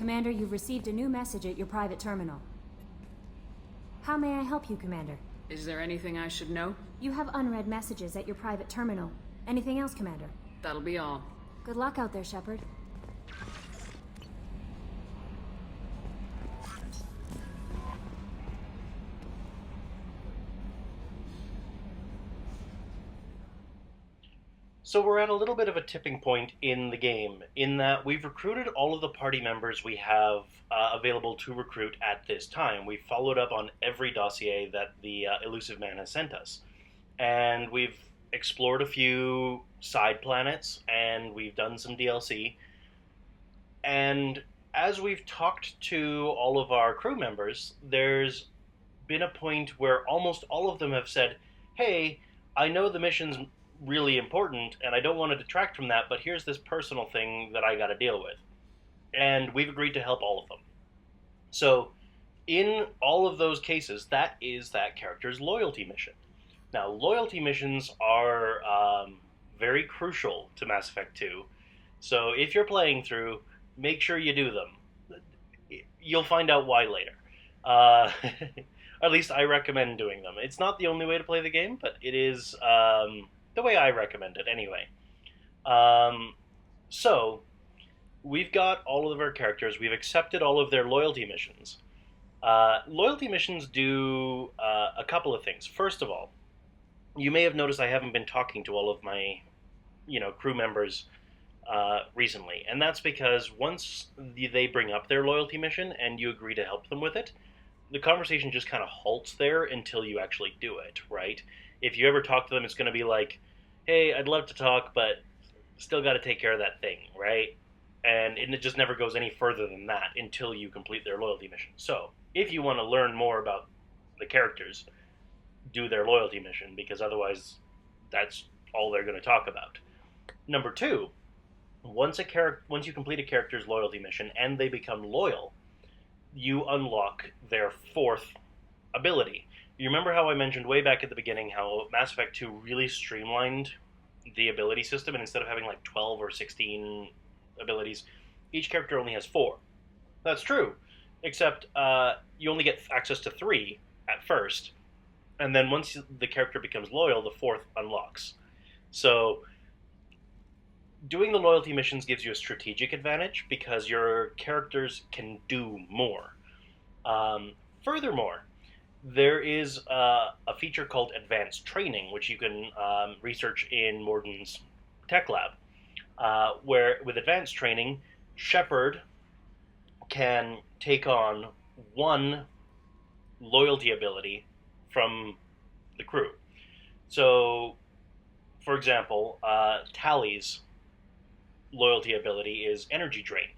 Commander, you've received a new message at your private terminal. How may I help you, Commander? Is there anything I should know? You have unread messages at your private terminal. Anything else, Commander? That'll be all. Good luck out there, Shepard. So we're at a little bit of a tipping point in the game, in that we've recruited all of the party members we have available to recruit at this time. We've followed up on every dossier that the Elusive Man has sent us. And we've explored a few side planets, and we've done some DLC. And as we've talked to all of our crew members, there's been a point where almost all of them have said, hey, I know the mission's really important, and I don't want to detract from that, but here's this personal thing that I got to deal with. And we've agreed to help all of them. So, in all of those cases, that is that character's loyalty mission. Now, loyalty missions are very crucial to Mass Effect 2, so if you're playing through, make sure you do them. You'll find out why later. At least I recommend doing them. It's not the only way to play the game, but it is the way I recommend it anyway. So, we've got all of our characters. We've accepted all of their loyalty missions. Loyalty missions do a couple of things. First of all, you may have noticed I haven't been talking to all of my, crew members recently. And that's because once they bring up their loyalty mission and you agree to help them with it, the conversation just kind of halts there until you actually do it, right? If you ever talk to them, it's going to be like, hey, I'd love to talk, but still got to take care of that thing, right? And it just never goes any further than that until you complete their loyalty mission. So, if you want to learn more about the characters, do their loyalty mission, because otherwise that's all they're going to talk about. Number two, once you complete a character's loyalty mission and they become loyal, you unlock their fourth ability. You remember how I mentioned way back at the beginning how Mass Effect 2 really streamlined the ability system, and instead of having like 12 or 16 abilities, each character only has 4. That's true, except you only get access to 3 at first, and then once the character becomes loyal, the 4th unlocks. So, doing the loyalty missions gives you a strategic advantage because your characters can do more. Furthermore, there is a feature called Advanced Training, which you can research in Morden's Tech Lab, where with Advanced Training, Shepard can take on one loyalty ability from the crew. So, for example, Tali's loyalty ability is Energy Drain.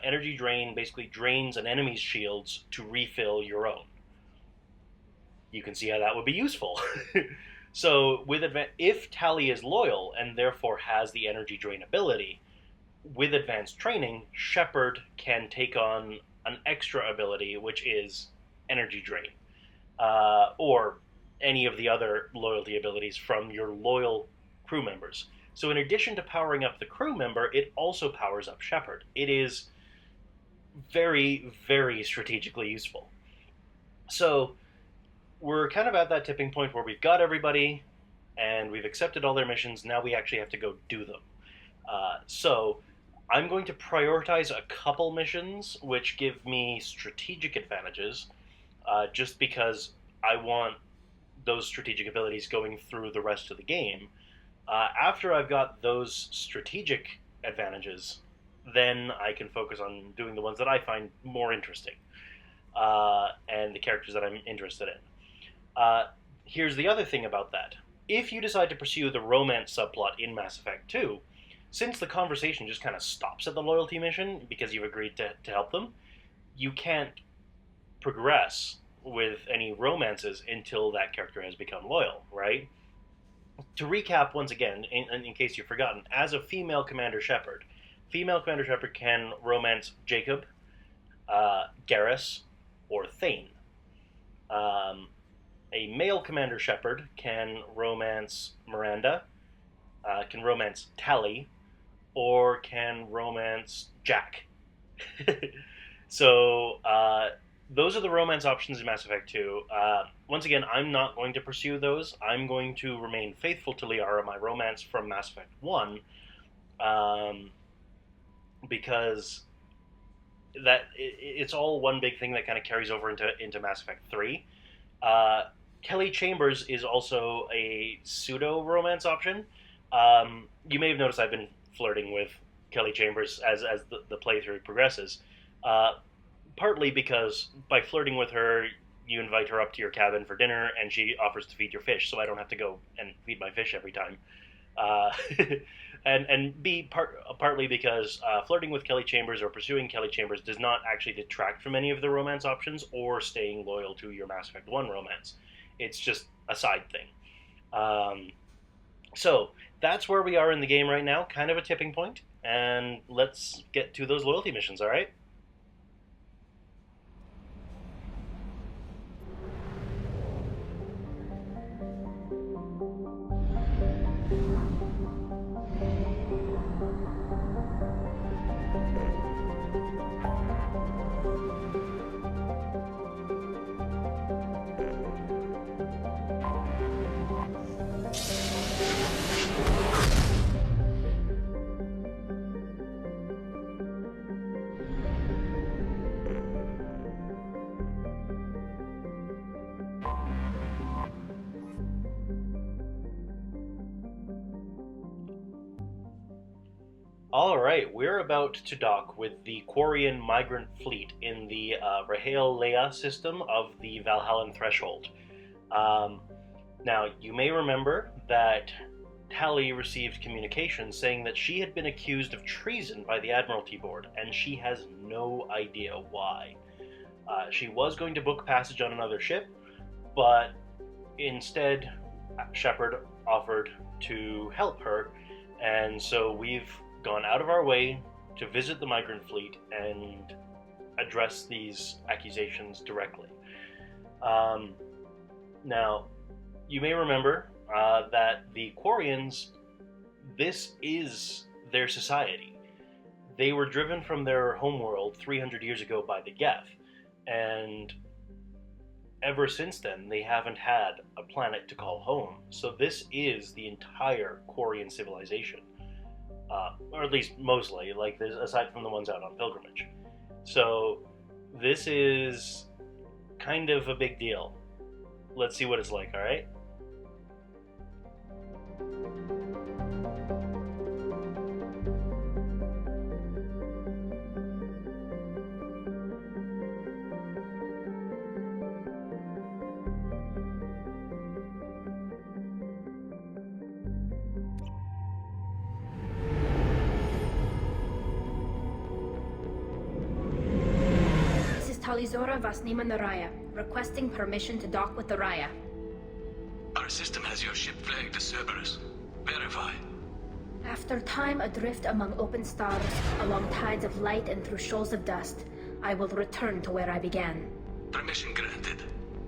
Energy Drain basically drains an enemy's shields to refill your own. You can see how that would be useful. So, if Tali is loyal and therefore has the Energy Drain ability, with Advanced Training, Shepard can take on an extra ability, which is Energy Drain, or any of the other loyalty abilities from your loyal crew members. So in addition to powering up the crew member, it also powers up Shepard. It is very, very strategically useful. So we're kind of at that tipping point where we've got everybody, and we've accepted all their missions. Now we actually have to go do them. So I'm going to prioritize a couple missions which give me strategic advantages, just because I want those strategic abilities going through the rest of the game. After I've got those strategic advantages, then I can focus on doing the ones that I find more interesting, and the characters that I'm interested in. Here's the other thing about that. If you decide to pursue the romance subplot in Mass Effect 2, since the conversation just kind of stops at the loyalty mission because you've agreed to help them, you can't progress with any romances until that character has become loyal, right? To recap once again, in case you've forgotten, as a female Commander Shepard can romance Jacob, Garrus, or Thane. A male Commander Shepard can romance Miranda, can romance Tali, or can romance Jack. So, those are the romance options in Mass Effect 2. Once again, I'm not going to pursue those. I'm going to remain faithful to Liara, my romance from Mass Effect 1, because it's all one big thing that kind of carries over into Mass Effect 3. Kelly Chambers is also a pseudo-romance option. You may have noticed I've been flirting with Kelly Chambers as the playthrough progresses. Partly because by flirting with her, you invite her up to your cabin for dinner, and she offers to feed your fish, so I don't have to go and feed my fish every time. And B, partly because flirting with Kelly Chambers or pursuing Kelly Chambers does not actually detract from any of the romance options or staying loyal to your Mass Effect 1 romance. It's just a side thing. So that's where we are in the game right now, kind of a tipping point, and let's get to those loyalty missions, all right? All right, we're about to dock with the Quarian Migrant Fleet in the Reheel-Leyya system of the Valhallan Threshold. Now, you may remember that Tali received communication saying that she had been accused of treason by the Admiralty Board, and she has no idea why. She was going to book passage on another ship, but instead, Shepard offered to help her, and so we've gone out of our way to visit the migrant fleet and address these accusations directly. Now, you may remember that the Quarians, this is their society. They were driven from their homeworld 300 years ago by the Geth, and ever since then they haven't had a planet to call home. So this is the entire Quarian civilization. Or at least mostly, like aside from the ones out on pilgrimage. So this is kind of a big deal. Let's see what it's like, alright? tali'zorah Rayya, requesting permission to dock with the Rayya. Our system has your ship flagged as Cerberus. Verify. After time adrift among open stars, along tides of light and through shoals of dust, I will return to where I began. Permission granted.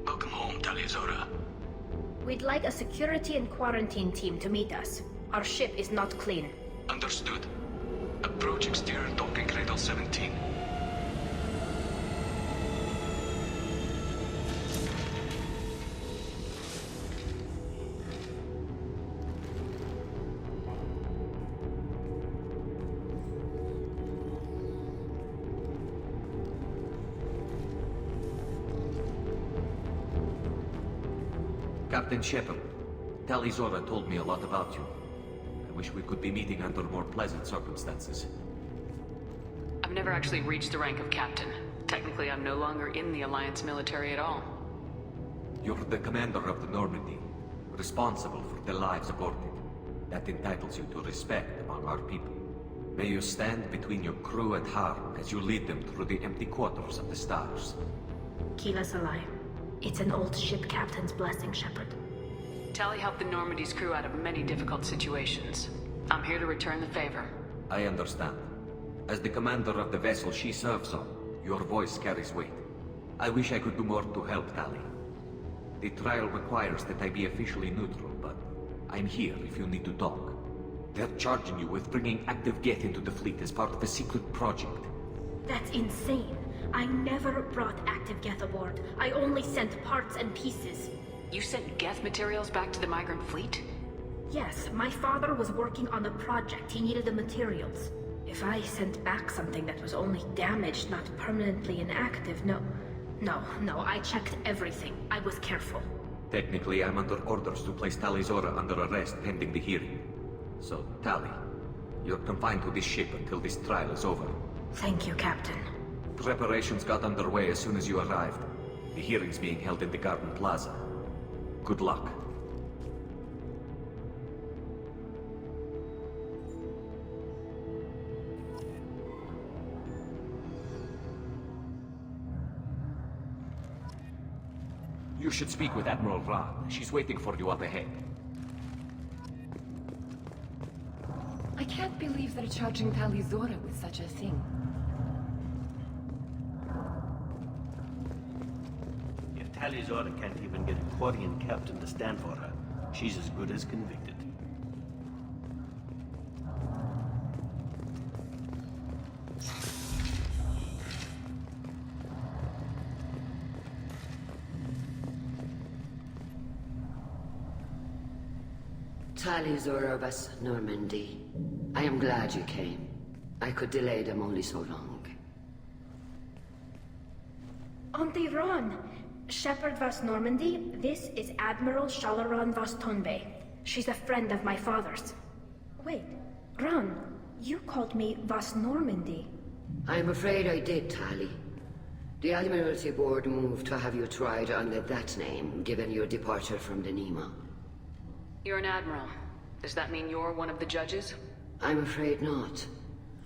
Welcome home, tali'zorah. We'd like a security and quarantine team to meet us. Our ship is not clean. Understood. Approach exterior docking cradle 17. Captain Shepard, tali'zorah told me a lot about you. I wish we could be meeting under more pleasant circumstances. I've never actually reached the rank of captain. Technically, I'm no longer in the Alliance military at all. You're the commander of the Normandy, responsible for the lives aborted. That entitles you to respect among our people. May you stand between your crew and harm as you lead them through the empty quarters of the stars. Keep us alive. It's an old ship captain's blessing, Shepard. Tali helped the Normandy's crew out of many difficult situations. I'm here to return the favor. I understand. As the commander of the vessel she serves on, your voice carries weight. I wish I could do more to help Tali. The trial requires that I be officially neutral, but I'm here if you need to talk. They're charging you with bringing active Geth into the fleet as part of a secret project. That's insane. I never brought active Geth aboard. I only sent parts and pieces. You sent Geth materials back to the Migrant Fleet? Yes, my father was working on a project. He needed the materials. If I sent back something that was only damaged, not permanently inactive, no, I checked everything. I was careful. Technically, I'm under orders to place tali'zorah under arrest pending the hearing. So, Tali, you're confined to this ship until this trial is over. Thank you, Captain. Preparations got underway as soon as you arrived. The hearing's being held in the Garden Plaza. Good luck. You should speak with Admiral Ran. She's waiting for you up ahead. I can't believe they're charging tali'zorah with such a thing. If tali'zorah can't even get a Quarian captain to stand for her, she's as good as convicted. tali'zorah of us, Normandy. I am glad you came. I could delay them only so long. Auntie Ron! Shepherd Vas Normandy, this is Admiral Shala'raan Vas Tonbe. She's a friend of my father's. Wait, Ron, you called me Vas Normandy. I'm afraid I did, Tali. The Admiralty Board moved to have you tried under that name, given your departure from the Nima. You're an admiral. Does that mean you're one of the judges? I'm afraid not.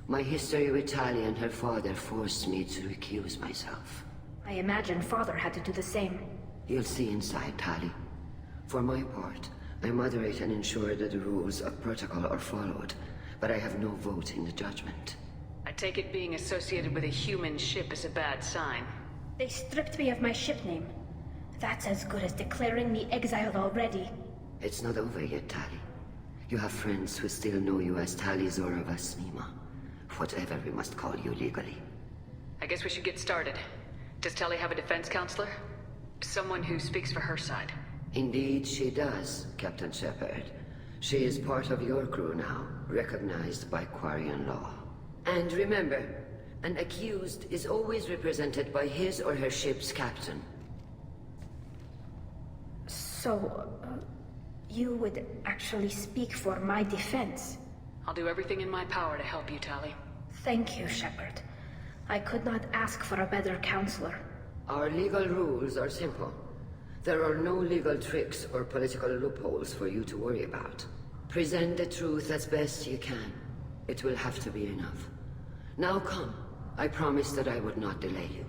My history with Tali and her father forced me to recuse myself. I imagine father had to do the same. You'll see inside, Tali. For my part, I moderate and ensure that the rules of protocol are followed, but I have no vote in the judgment. I take it being associated with a human ship is a bad sign. They stripped me of my ship name. That's as good as declaring me exiled already. It's not over yet, Tali. You have friends who still know you as tali'zorah Vas Nima. Whatever we must call you legally. I guess we should get started. Does Tali have a defense counselor? Someone who speaks for her side. Indeed she does, Captain Shepard. She is part of your crew now, recognized by Quarian law. And remember, an accused is always represented by his or her ship's captain. So, you would actually speak for my defense? I'll do everything in my power to help you, Tali. Thank you, Shepard. I could not ask for a better counselor. Our legal rules are simple. There are no legal tricks or political loopholes for you to worry about. Present the truth as best you can. It will have to be enough. Now come. I promised that I would not delay you.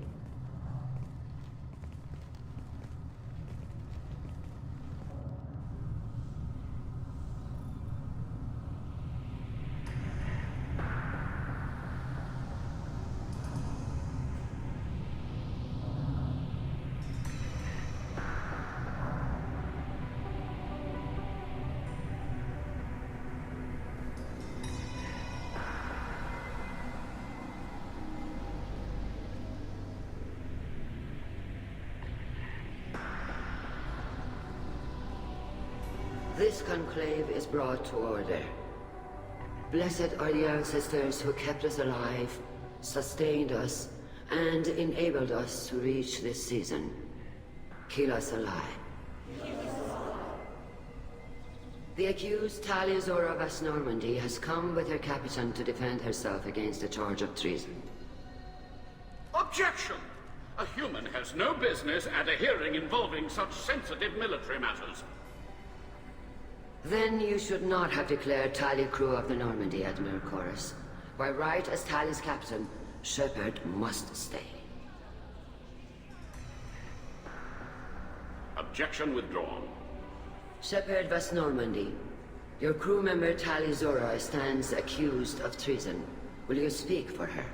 This conclave is brought to order. Blessed are the ancestors who kept us alive, sustained us, and enabled us to reach this season. Keep us alive. The accused tali'zorah Vas Normandy has come with her captain to defend herself against a charge of treason. Objection! A human has no business at a hearing involving such sensitive military matters. Then you should not have declared Tali crew of the Normandy, Admiral'koris. By right as Tali's captain, Shepard must stay. Objection withdrawn. Shepard Vas Normandy, your crew member tali'zorah stands accused of treason. Will you speak for her?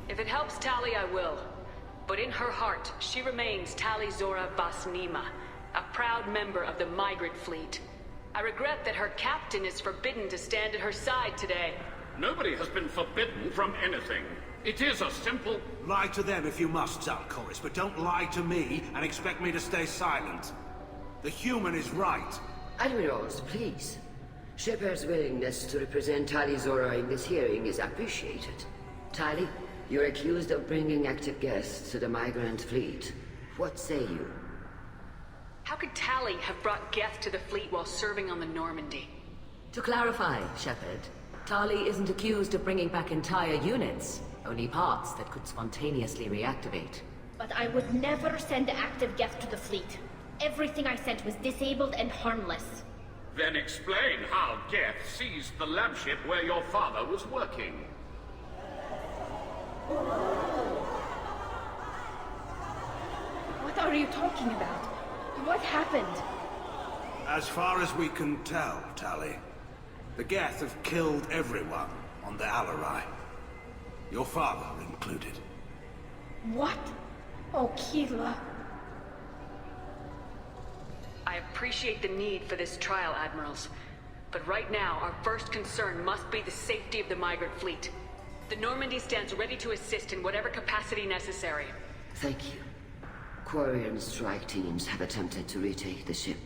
If it helps Tali, I will. But in her heart, she remains tali'zorah Vas Nima, a proud member of the Migrant Fleet. I regret that her captain is forbidden to stand at her side today. Nobody has been forbidden from anything. It is a simple... Lie to them if you must, zaal'koris, but don't lie to me and expect me to stay silent. The human is right. Admirals, please. Shepard's willingness to represent tali'zorah in this hearing is appreciated. Tali, you're accused of bringing active guests to the Migrant Fleet. What say you? How could Tali have brought Geth to the fleet while serving on the Normandy? To clarify, Shepard, Tali isn't accused of bringing back entire units, only parts that could spontaneously reactivate. But I would never send active Geth to the fleet. Everything I sent was disabled and harmless. Then explain how Geth seized the lab ship where your father was working. What are you talking about? What happened? As far as we can tell, Tali, the Geth have killed everyone on the Alarai. Your father included. What? Oh, Keela. I appreciate the need for this trial, Admirals. But right now, our first concern must be the safety of the Migrant Fleet. The Normandy stands ready to assist in whatever capacity necessary. Thank you. Quarian strike teams have attempted to retake the ship,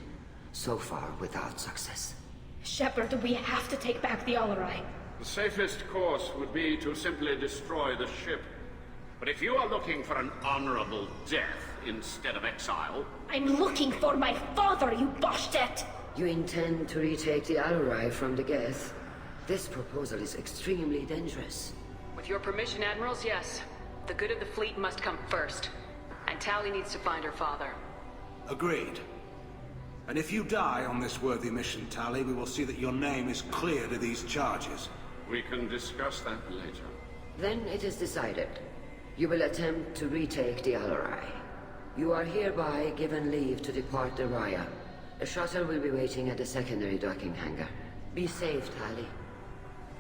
so far without success. Shepard, we have to take back the Alarai. The safest course would be to simply destroy the ship. But if you are looking for an honorable death instead of exile... I'm looking for my father, you bastet! You intend to retake the Alarai from the Geth? This proposal is extremely dangerous. With your permission, Admirals, yes. The good of the fleet must come first. And Tali needs to find her father. Agreed. And if you die on this worthy mission, Tali, we will see that your name is cleared of these charges. We can discuss that later. Then it is decided. You will attempt to retake the Alarai. You are hereby given leave to depart the Rayya. A shuttle will be waiting at the secondary docking hangar. Be safe, Tali.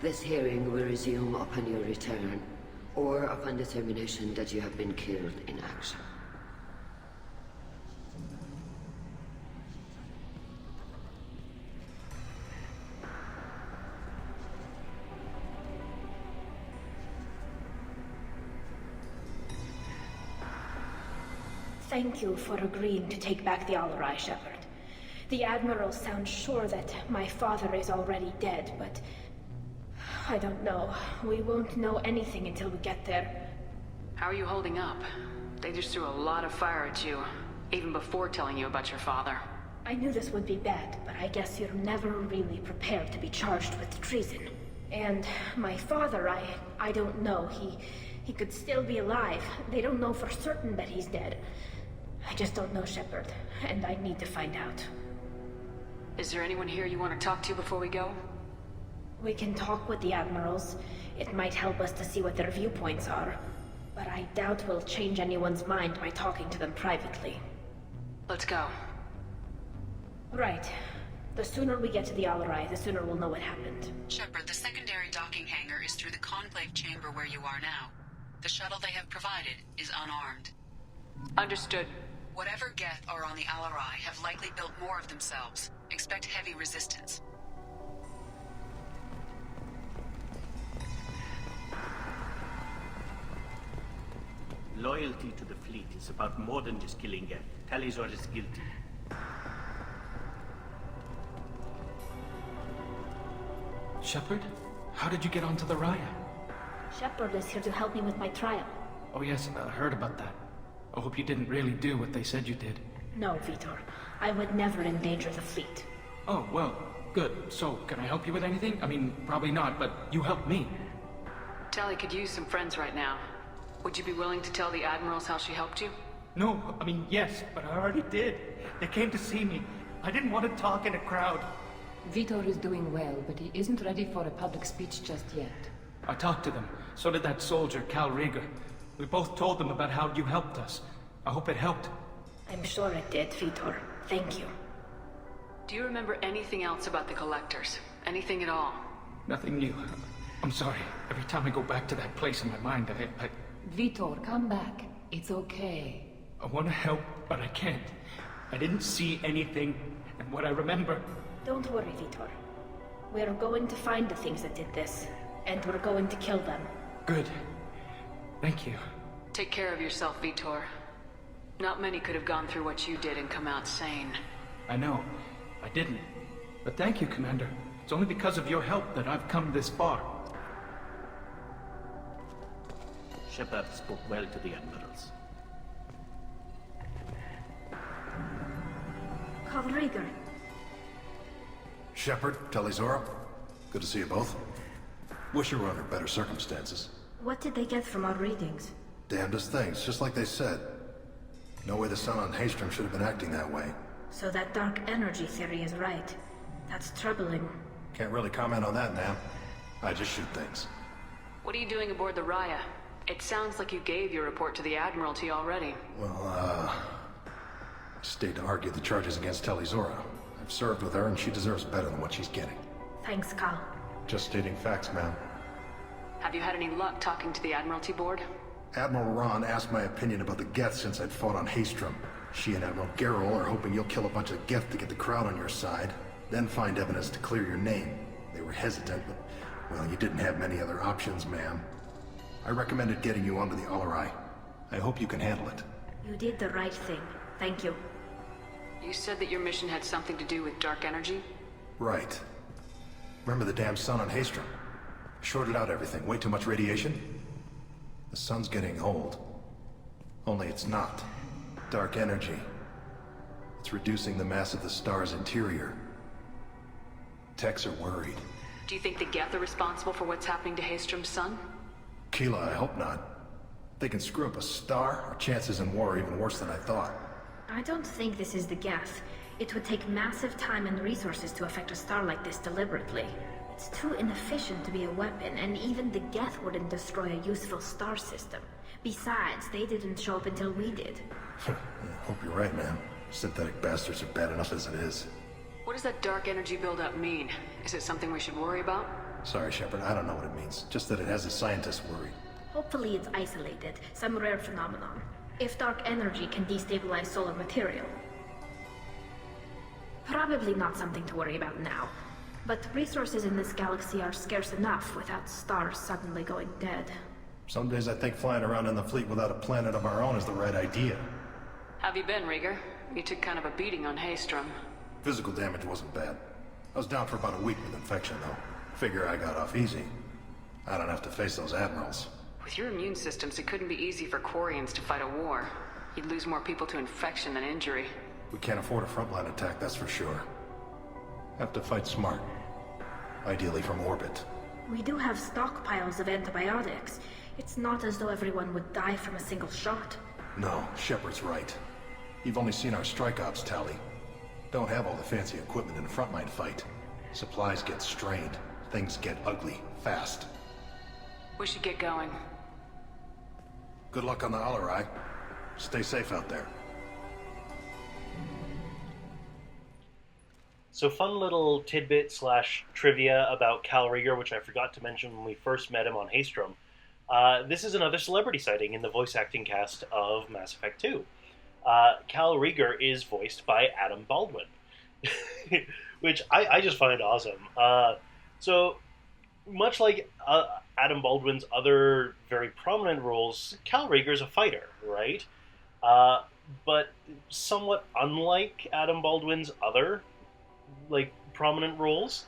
This hearing will resume upon your return, or upon determination that you have been killed in action. Thank you for agreeing to take back the Alarai, Shepard. The Admiral sounds sure that my father is already dead, but... I don't know. We won't know anything until we get there. How are you holding up? They just threw a lot of fire at you, even before telling you about your father. I knew this would be bad, but I guess you're never really prepared to be charged with treason. And my father, I don't know. He could still be alive. They don't know for certain that he's dead. I just don't know, Shepard, and I need to find out. Is there anyone here you want to talk to before we go? We can talk with the Admirals. It might help us to see what their viewpoints are. But I doubt we'll change anyone's mind by talking to them privately. Let's go. Right. The sooner we get to the Alarai, the sooner we'll know what happened. Shepard, the secondary docking hangar is through the conclave chamber where you are now. The shuttle they have provided is unarmed. Understood. Whatever Geth are on the Alarai have likely built more of themselves. Expect heavy resistance. Loyalty to the fleet is about more than just killing Geth. tali'zorah is guilty. Shepard? How did you get onto the Rayya? Shepard is here to help me with my trial. Oh yes, I heard about that. I hope you didn't really do what they said you did. No, Veetor. I would never endanger the fleet. Oh, well, good. So, can I help you with anything? I mean, probably not, but you helped me. Tali could use some friends right now. Would you be willing to tell the Admirals how she helped you? No, I mean, yes, but I already did. They came to see me. I didn't want to talk in a crowd. Veetor is doing well, but he isn't ready for a public speech just yet. I talked to them. So did that soldier, Kal'Reegar. We both told them about how you helped us. I hope it helped. I'm sure it did, Veetor. Thank you. Do you remember anything else about the Collectors? Anything at all? Nothing new. I'm sorry. Every time I go back to that place in my mind, I... Veetor, come back. It's okay. I want to help, but I can't. I didn't see anything, and what I remember, Don't worry, Veetor. We're going to find the things that did this, and we're going to kill them. Good. Thank you. Take care of yourself, Veetor. Not many could have gone through what you did and come out sane. I know. I didn't. But thank you, Commander. It's only because of your help that I've come this far. Shepard spoke well to the Admirals. Kal'Reegar. Shepard, tali'zorah. Good to see you both. Wish you were under better circumstances. What did they get from our readings? Damnedest things, just like they said. No way the sun on Haestrom should have been acting that way. So that dark energy theory is right. That's troubling. Can't really comment on that, ma'am. I just shoot things. What are you doing aboard the Rayya? It sounds like you gave your report to the Admiralty already. Well, I stayed to argue the charges against tali'zorah. I've served with her, and she deserves better than what she's getting. Thanks, Kal. Just stating facts, ma'am. Have you had any luck talking to the Admiralty Board? Admiral Ron asked my opinion about the Geth since I'd fought on Haestrom. She and Admiral Garrel are hoping you'll kill a bunch of Geth to get the crowd on your side, then find evidence to clear your name. They were hesitant, but, well, you didn't have many other options, ma'am. I recommended getting you onto the Alarai. I hope you can handle it. You did the right thing. Thank you. You said that your mission had something to do with dark energy? Right. Remember the damn sun on Haestrom? Shorted out everything. Way too much radiation? The sun's getting old. Only it's not. Dark energy. It's reducing the mass of the star's interior. Techs are worried. Do you think the Geth are responsible for what's happening to Haestrom's sun? Keela, I hope not. If they can screw up a star, our chances in war are even worse than I thought. I don't think this is the Geth. It would take massive time and resources to affect a star like this deliberately. It's too inefficient to be a weapon, and even the Geth wouldn't destroy a useful star system. Besides, they didn't show up until we did. I hope you're right, man. Synthetic bastards are bad enough as it is. What does that dark energy buildup mean? Is it something we should worry about? Sorry, Shepard, I don't know what it means. Just that it has the scientists worried. Hopefully it's isolated, some rare phenomenon. If dark energy can destabilize solar material. Probably not something to worry about now. But resources in this galaxy are scarce enough without stars suddenly going dead. Some days I think flying around in the fleet without a planet of our own is the right idea. Have you been, Rieger? You took kind of a beating on Haestrom. Physical damage wasn't bad. I was down for about a week with infection, though. Figure I got off easy. I don't have to face those admirals. With your immune systems, it couldn't be easy for Quarians to fight a war. You'd lose more people to infection than injury. We can't afford a frontline attack, that's for sure. Have to fight smart. Ideally from orbit. We do have stockpiles of antibiotics. It's not as though everyone would die from a single shot. No, Shepard's right. You've only seen our strike ops tally. Don't have all the fancy equipment in a frontline fight. Supplies get strained. Things get ugly, fast. We should get going. Good luck on the Alarai. Stay safe out there. So fun little tidbit / trivia about Kal'Reegar, which I forgot to mention when we first met him on Haestrom. This is another celebrity sighting in the voice acting cast of Mass Effect 2. Kal'Reegar is voiced by Adam Baldwin, which I just find awesome. So much like Adam Baldwin's other very prominent roles, Kal'Reegar's a fighter, right? But somewhat unlike Adam Baldwin's other prominent roles,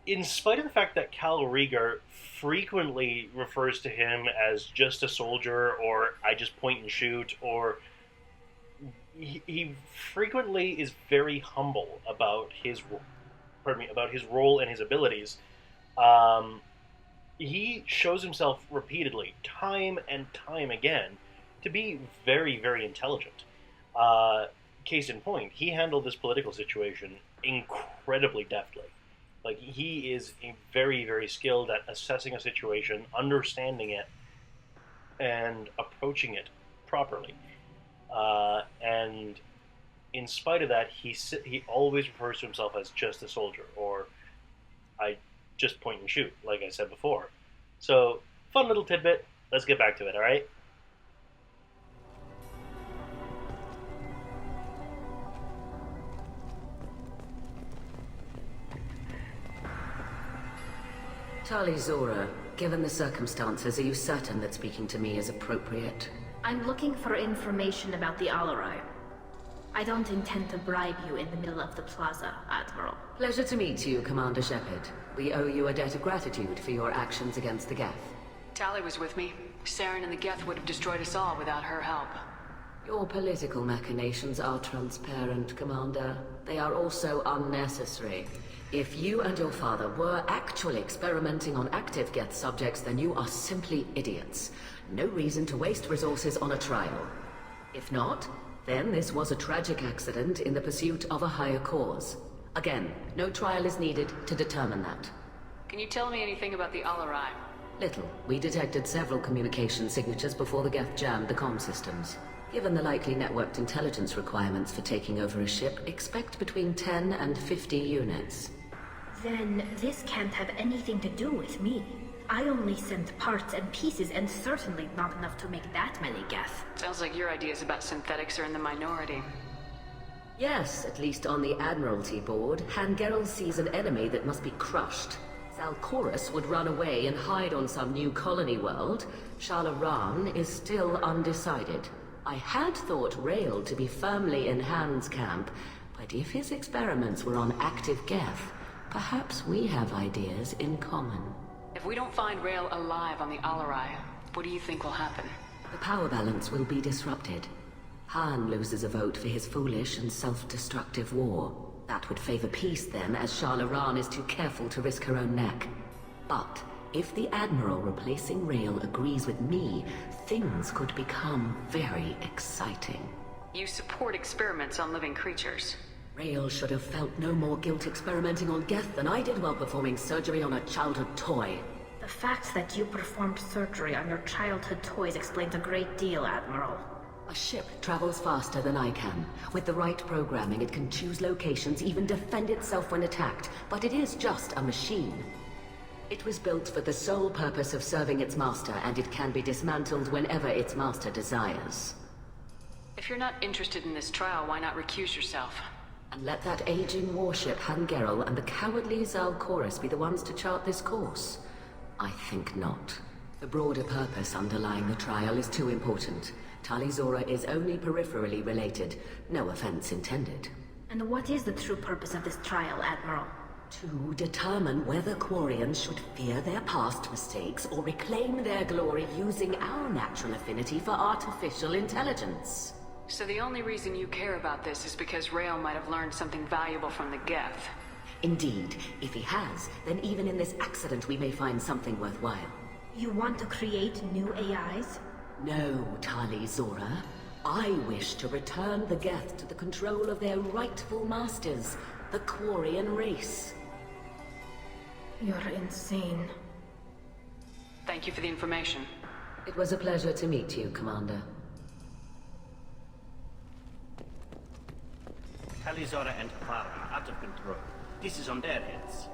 in spite of the fact that Kal'Reegar frequently refers to him as just a soldier, or I just point and shoot, or he frequently is very humble about his role and his abilities. He shows himself repeatedly, time and time again, to be very, very intelligent. Case in point, he handled this political situation incredibly deftly. He is very, very skilled at assessing a situation, understanding it, and approaching it properly. And in spite of that, he always refers to himself as just a soldier, or I just point and shoot, like I said before. So, fun little tidbit. Let's get back to it, alright? tali'zorah, given the circumstances, are you certain that speaking to me is appropriate? I'm looking for information about the Alarai. I don't intend to bribe you in the middle of the plaza, Admiral. Pleasure to meet you, Commander Shepard. We owe you a debt of gratitude for your actions against the Geth. Tali was with me. Saren and the Geth would have destroyed us all without her help. Your political machinations are transparent, Commander. They are also unnecessary. If you and your father were actually experimenting on active Geth subjects, then you are simply idiots. No reason to waste resources on a trial. If not, then this was a tragic accident in the pursuit of a higher cause. Again, no trial is needed to determine that. Can you tell me anything about the Alarai? Little. We detected several communication signatures before the Geth jammed the comm systems. Given the likely networked intelligence requirements for taking over a ship, expect between 10 and 50 units. Then this can't have anything to do with me. I only sent parts and pieces, and certainly not enough to make that many Geth. Sounds like your ideas about synthetics are in the minority. Yes, at least on the Admiralty Board, Hangerel sees an enemy that must be crushed. Zaal'koris would run away and hide on some new colony world. Shala'raan is still undecided. I had thought Rael to be firmly in Han's camp, but if his experiments were on active Geth, perhaps we have ideas in common. If we don't find Rael alive on the Alarai, what do you think will happen? The power balance will be disrupted. Han loses a vote for his foolish and self-destructive war. That would favor peace then, as Shala'raan is too careful to risk her own neck. But if the Admiral replacing Rael agrees with me, things could become very exciting. You support experiments on living creatures. Rael should have felt no more guilt experimenting on Geth than I did while performing surgery on a childhood toy. The fact that you performed surgery on your childhood toys explains a great deal, Admiral. A ship travels faster than I can. With the right programming, it can choose locations, even defend itself when attacked. But it is just a machine. It was built for the sole purpose of serving its master, and it can be dismantled whenever its master desires. If you're not interested in this trial, why not recuse yourself? And let that aging warship Hangerel and the cowardly zaal'koris be the ones to chart this course? I think not. The broader purpose underlying the trial is too important. tali'zorah is only peripherally related. No offense intended. And what is the true purpose of this trial, Admiral? To determine whether Quarians should fear their past mistakes or reclaim their glory using our natural affinity for artificial intelligence. So the only reason you care about this is because Rael might have learned something valuable from the Geth. Indeed. If he has, then even in this accident we may find something worthwhile. You want to create new AIs? No, tali'zorah. I wish to return the Geth to the control of their rightful masters, the Quarian race. You're insane. Thank you for the information. It was a pleasure to meet you, Commander. Tali'zorah and Clara are out of control. This is on their heads.